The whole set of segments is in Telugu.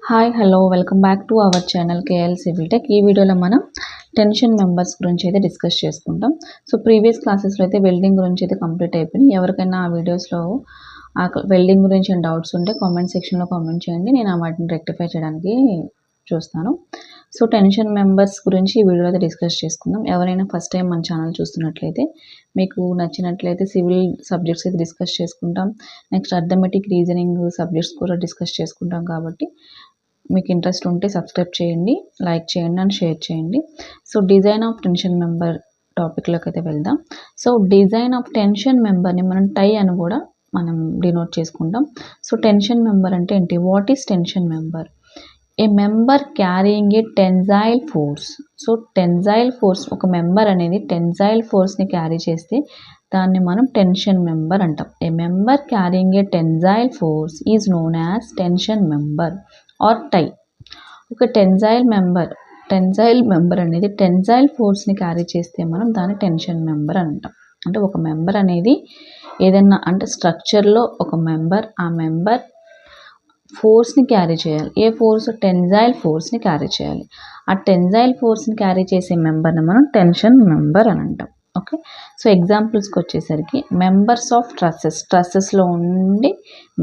Hi hello welcome back to our channel KL civil tech. ఈ వీడియోలో మనం టెన్షన్ మెంబర్స్ గురించి అయితే డిస్కస్ చేసుకుంటాం. సో ప్రీవియస్ క్లాసెస్లో అయితే వెల్డింగ్ గురించి అయితే కంప్లీట్ అయిపోయింది. ఎవరికైనా ఆ వీడియోస్లో ఆ వెల్డింగ్ గురించి డౌట్స్ ఉంటే కామెంట్ సెక్షన్లో కామెంట్ చేయండి, నేను వాటిని రెక్టిఫై చేయడానికి చూస్తాను. సో టెన్షన్ మెంబర్స్ గురించి ఈ వీడియోలో అయితే డిస్కస్ చేసుకుందాం. ఎవరైనా ఫస్ట్ టైం మన ఛానల్ చూస్తున్నట్లయితే మీకు నచ్చినట్లయితే సివిల్ సబ్జెక్ట్స్ అయితే డిస్కస్ చేసుకుంటాం. నెక్స్ట్ అర్థమెటిక్ రీజనింగ్ సబ్జెక్ట్స్ కూడా డిస్కస్ చేసుకుంటాం. కాబట్టి మీకు ఇంట్రెస్ట్ ఉంటే సబ్స్క్రైబ్ చేయండి, లైక్ చేయండి అండ్ షేర్ చేయండి. So design of tension member టాపిక్లోకి అయితే వెళ్దాం. సో డిజైన్ ఆఫ్ టెన్షన్ మెంబర్ని మనం టై అని కూడా మనం డినోట్ చేసుకుంటాం. సో టెన్షన్ మెంబర్ అంటే ఏంటి? What is tension member? A member carrying a tensile force. So tensile force, ఒక మెంబర్ అనేది టెన్జైల్ ఫోర్స్ని క్యారీ చేస్తే దాన్ని మనం టెన్షన్ మెంబర్ అంటాం. A member carrying a tensile force is known as tension member or tie. ఒక టెన్జైల్ మెంబర్ అనేది టెన్జైల్ ఫోర్స్ని క్యారీ చేస్తే మనం దాన్ని టెన్షన్ మెంబర్ అంటాం. అంటే ఒక మెంబర్ అనేది ఏదైనా అంటే స్ట్రక్చర్లో ఒక మెంబర్, ఆ మెంబర్ ఫోర్స్ని క్యారీ చేయాలి. ఏ ఫోర్స్? టెన్జైల్ ఫోర్స్ని క్యారీ చేయాలి. ఆ టెన్జైల్ ఫోర్స్ని క్యారీ చేసే మెంబర్ని మనం టెన్షన్ మెంబర్ అని అంటాం. ఓకే, సో ఎగ్జాంపుల్స్కి వచ్చేసరికి మెంబర్స్ ఆఫ్ ట్రస్సెస్లో ఉండే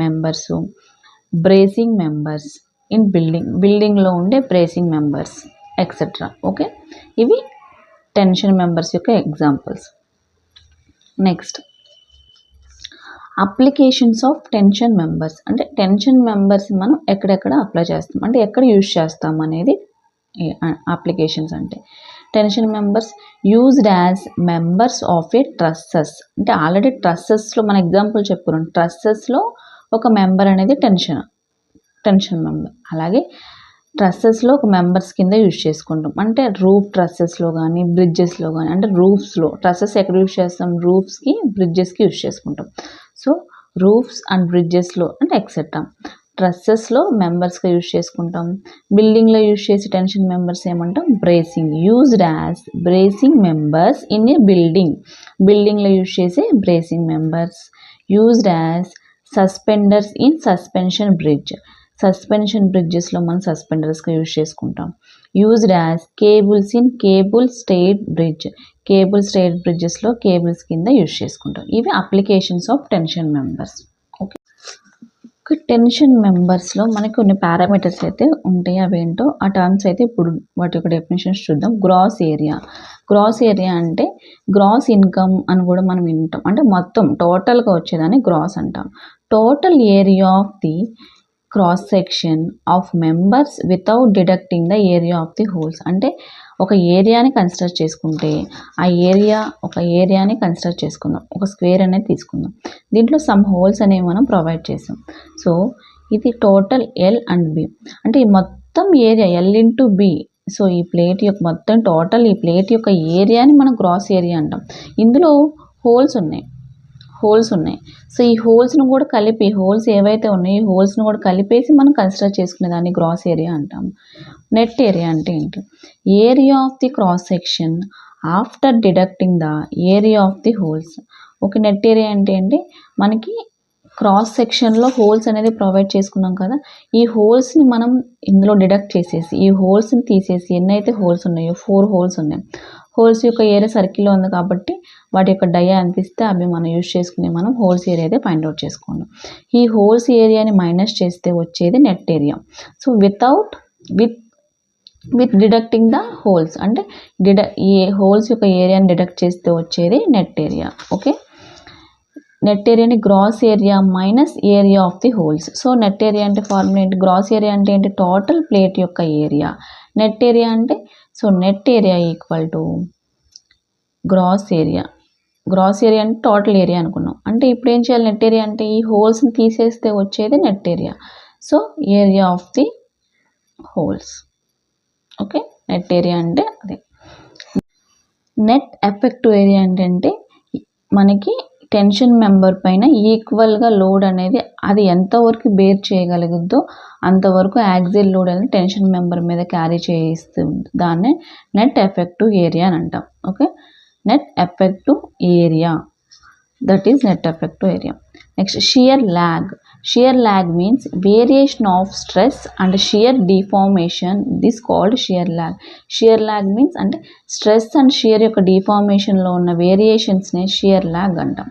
మెంబర్స్, బ్రేసింగ్ మెంబర్స్ ఇన్ బిల్డింగ్లో ఉండే బ్రేసింగ్ మెంబర్స్ ఎక్సెట్రా. ఓకే, ఇవి టెన్షన్ మెంబర్స్ యొక్క examples. Next applications of tension members. అంటే టెన్షన్ మెంబర్స్ మనం ఎక్కడెక్కడ అప్లై చేస్తాం, అంటే ఎక్కడ యూజ్ చేస్తాం అనేది అప్లికేషన్స్. అంటే tension members used as members of A trusses. అంటే ఆల్రెడీ ట్రస్సెస్లో మన ఎగ్జాంపుల్ చెప్పుకున్నాం, ట్రస్సెస్లో ఒక మెంబర్ అనేది టెన్షన్ మెంబర్. అలాగే ట్రస్సెస్లో ఒక మెంబర్స్ కింద యూజ్ చేసుకుంటాం. అంటే రూఫ్ ట్రస్సెస్లో కానీ బ్రిడ్జెస్లో కానీ, అంటే రూఫ్స్లో ట్రస్సెస్ ఎక్కడ యూజ్ చేస్తాం? రూఫ్స్కి బ్రిడ్జెస్కి యూజ్ చేసుకుంటాం. సో రూఫ్స్ అండ్ బ్రిడ్జెస్లో అంటే ఎక్సెట్రా ట్రస్సెస్లో మెంబర్స్గా యూజ్ చేసుకుంటాం. బిల్డింగ్లో యూజ్ చేసే టెన్షన్ మెంబర్స్ ఏమంటాం? Bracing. Used as bracing members in a బిల్డింగ్లో యూజ్ చేసే bracing members. Used as suspenders in suspension బ్రిడ్జెస్లో మనం సస్పెండర్స్గా యూజ్ చేసుకుంటాం. Used as cables in cable stayed బ్రిడ్జెస్లో కేబుల్స్ కింద యూజ్ చేసుకుంటాం. ఇవి applications of tension members. Okay, tension మెంబర్స్లో మనకి కొన్ని పారామీటర్స్ అయితే ఉంటాయి. అవేంటో ఆ టర్మ్స్ అయితే ఇప్పుడు వాటి యొక్క డెఫినేషన్స్ చూద్దాం. గ్రాస్ ఏరియా అంటే గ్రాస్ ఇన్కమ్ అని కూడా మనం వింటాం. అంటే మొత్తం టోటల్గా వచ్చేదాన్ని గ్రాస్ అంటాం. Total area of the cross section of members without deducting the area of the holes. అంటే ఒక ఏరియాని కన్సిడర్ చేసుకుంటే ఒక ఏరియాని కన్సిడర్ చేసుకుందాం, ఒక స్క్వేర్ అనేది తీసుకుందాం. దీంట్లో సమ్ హోల్స్ అనేవి మనం ప్రొవైడ్ చేసాం. సో ఇది టోటల్ ఎల్ అండ్ బి. అంటే ఈ మొత్తం area l into b. So ఈ ప్లేట్ యొక్క మొత్తం టోటల్ ఈ ప్లేట్ యొక్క ఏరియాని మనం గ్రాస్ ఏరియా అంటాం. ఇందులో హోల్స్ ఉన్నాయి. సో ఈ హోల్స్ను కూడా కలిపి, హోల్స్ ఏవైతే ఉన్నాయో ఈ హోల్స్ను కూడా కలిపేసి మనం కన్సిడర్ చేసుకునే దాన్ని గ్రాస్ ఏరియా అంటాము. నెట్ ఏరియా అంటే ఏంటి? Area of the cross section after deducting the area of the holes. Okay, net area అంటే ఏంటి? మనకి క్రాస్ సెక్షన్లో హోల్స్ అనేది ప్రొవైడ్ చేసుకున్నాం కదా, ఈ హోల్స్ని మనం ఇందులో డిడక్ట్ చేసేసి ఈ హోల్స్ని తీసేసి ఎన్నైతే హోల్స్ ఉన్నాయో 4 హోల్స్ ఉన్నాయి. హోల్స్ యొక్క ఏరియా సర్కిల్లో ఉంది కాబట్టి వాటి యొక్క డయా అనిపిస్తే అవి మనం యూజ్ చేసుకుని మనం హోల్స్ ఏరియా అయితే ఫైండ్ అవుట్ చేసుకున్నాం. ఈ హోల్స్ ఏరియాని మైనస్ చేస్తే వచ్చేది net area. So with deducting the holes అంటే ఈ హోల్స్ యొక్క ఏరియాని డిడక్ట్ చేస్తే వచ్చేది నెట్ ఏరియా. ఓకే, నెట్ ఏరియాని gross area minus area of the holes. So net area అంటే ఫార్ములా ఏంటి? గ్రాస్ ఏరియా అంటే ఏంటి? టోటల్ ప్లేట్ యొక్క ఏరియా. నెట్ ఏరియా అంటే so net area equal to gross area అంటే టోటల్ ఏరియా అనుకున్నాం. అంటే ఇప్పుడు ఏం చేయాలి? నెట్ ఏరియా అంటే ఈ హోల్స్ని తీసేస్తే వచ్చేది net area. So area of the holes. Okay, net area అంటే అదే. నెట్ ఎఫెక్టివ్ ఏరియా అంటే మనకి టెన్షన్ మెంబర్ పైన ఈక్వల్గా లోడ్ అనేది అది ఎంతవరకు బేర్ చేయగలుగుద్దో అంతవరకు యాక్సిల్ లోడ్ అనేది టెన్షన్ మెంబర్ మీద క్యారీ చేయిస్తుంది. దాన్నే నెట్ ఎఫెక్టివ్ ఏరియా అని అంటాం. Okay, net effective area, that is net effective area. Next shear shear lag means variation of stress and shear deformation, this called shear lag. Shear lag means అంటే స్ట్రెస్ అండ్ షియర్ యొక్క డిఫార్మేషన్లో ఉన్న వేరియేషన్స్నే షియర్ లాగ్ అంటాం.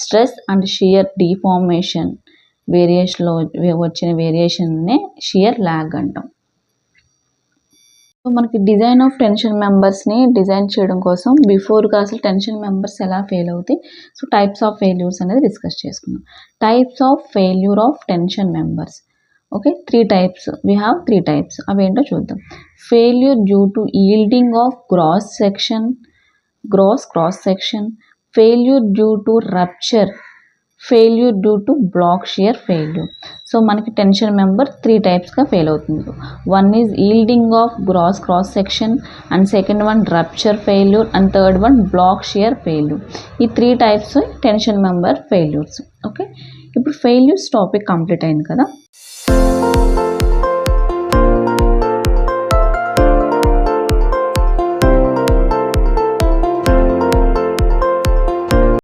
స్ట్రెస్ అండ్ షియర్ డిఫార్మేషన్ వేరియేషన్లో వచ్చిన వేరియేషన్నే షియర్ లాగ్ అంటాం. సో మనకి డిజైన్ ఆఫ్ టెన్షన్ మెంబర్స్ని డిజైన్ చేయడం కోసం బిఫోర్గా అసలు టెన్షన్ మెంబర్స్ ఎలా ఫెయిల్ అవుతాయి, సో టైప్స్ ఆఫ్ ఫెయిల్యూర్స్ అనేది డిస్కస్ చేసుకుందాం. Types of failure of tension members. Okay, 3 types. We have 3 types. అవేంటో చూద్దాం. Failure due to yielding of gross cross section, failure due to rupture, failure due to block shear failure. So మనకి టెన్షన్ మెంబర్ 3 typesగా ఫెయిల్ అవుతుంది. One is yielding of cross section, and second one rupture failure, and third one block shear failure. ఈ 3 types tension member failures. Okay, ఇప్పుడు ఫెయిల్యూర్స్ టాపిక్ కంప్లీట్ అయింది కదా.